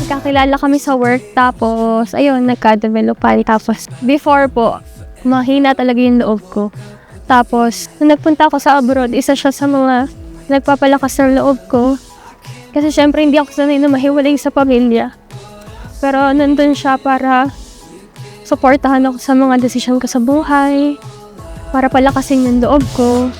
Nagkakilala kami sa work, tapos ayun, nagka-developan. Tapos before po, mahina talaga yung loob ko. Tapos nung nagpunta ako sa abroad, isa siya sa mga nagpapalakas ng loob ko. Kasi syempre hindi ako sanay na mahiwalay sa pamilya. Pero nandun siya para suportahan ako sa mga desisyon ko sa buhay, para palakasin yung loob ko.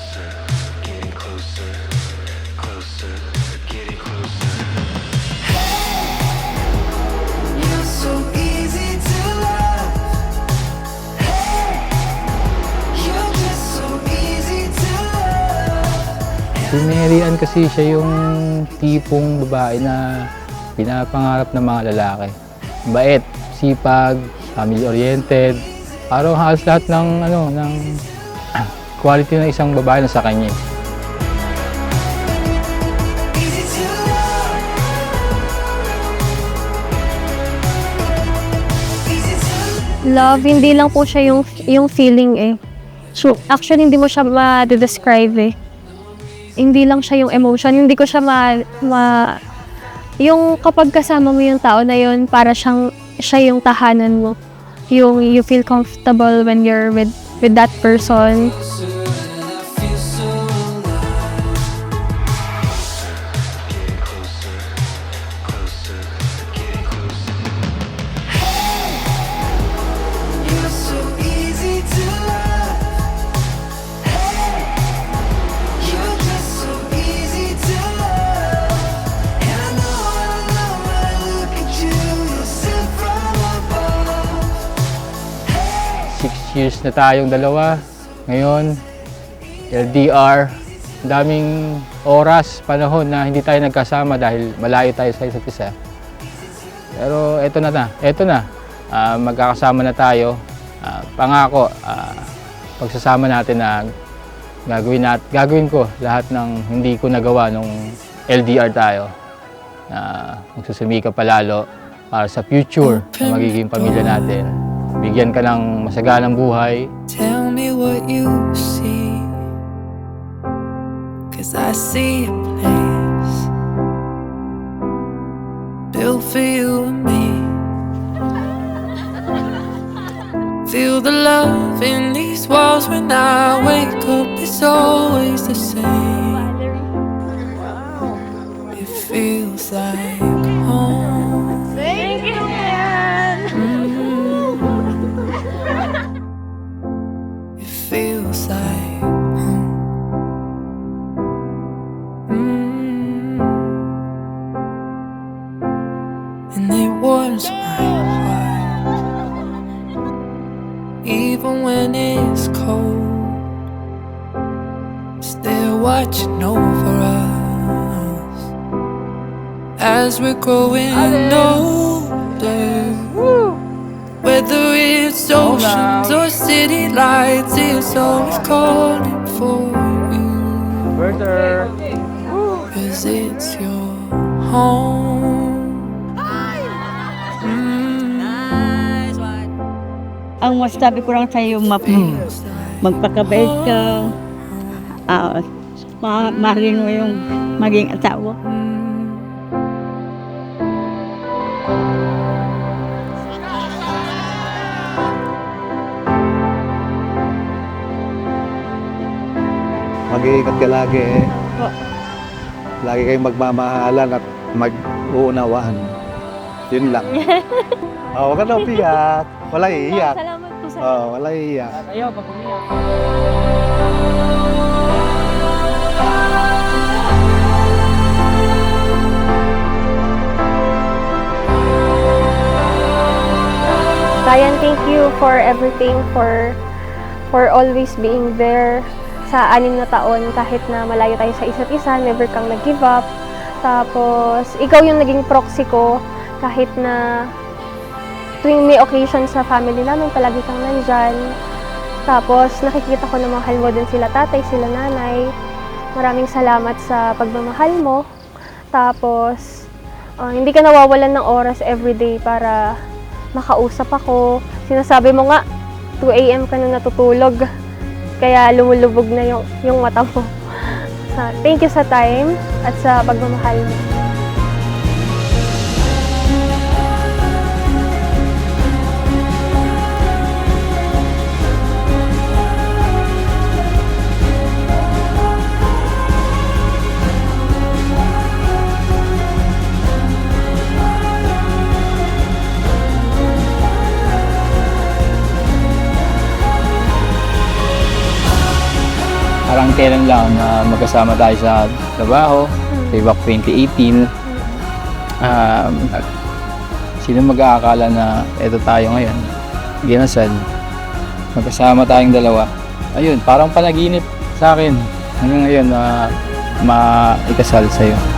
Si Mary Ann kasi siya yung tipong babae na pinapangarap ng mga lalaki. Bait, sipag, family-oriented. Parang halos lahat ng quality ng isang babae na sa kanya. Love, hindi lang po siya yung feeling eh. So, actually, hindi mo siya ma-describe eh. Hindi lang siya yung emotion, hindi ko siya yung kapag kasama mo yung tao na yun, para siya yung tahanan mo. Yung you feel comfortable when you're with that person. Years na tayong dalawa. Ngayon, LDR. Daming oras, panahon na hindi tayo nagkasama dahil malayo tayo sa isa't isa. Pero eto na. Magkakasama na tayo. Pangako, pagsasama natin na gagawin ko lahat ng hindi ko nagawa nung LDR tayo. Magsusumika palalo para sa future na magiging pamilya natin. Bigyan ka ng masaganang buhay. Tell me what you see, 'cause I see a place built for you and me. Feel the love in these walls when I wake up, it's always the same. It feels like home. Thank you, man! Feels like home. And it warms my heart, even when it's cold. Still watching over us as we're growing older. Whether it's oceans or city lights, it's always calling for you. Further. 'Cause it's your home. Ang masasabi ko lang sa'yo, magpakabait ka. Mahalin mo yung maging asawa. Mag-iingat ka lagi eh. Lagi kayong magmamahalan at mag-uunawaan. Yun lang. Huwag ka na umiyak. Wala iiyak. Salamat po sa Wala iiyak. ayaw, pag umiyak. Ryan, thank you for everything, for always being there sa 6 na taon kahit na malayo tayo sa isa't isa, never kang nag-give up. Tapos, ikaw yung naging proxy ko kahit na tuwing may occasion sa family namin, palagi kang nandyan. Tapos, nakikita ko na mahal mo din sila tatay, sila nanay. Maraming salamat sa pagmamahal mo. Tapos, hindi ka nawawalan ng oras everyday para makausap ako. Sinasabi mo nga, 2 AM ka na natutulog. Kaya lumulubog na yung mata mo. Thank you sa time at sa pagmamahal mo. kailan lang na magkasama tayo sa trabaho, way back 2018. Sino mag-aakala na eto tayo ngayon, ginasal, magkasama tayong dalawa. Ayun, parang panaginip sa akin hanggang ngayon na maikasal sa'yo.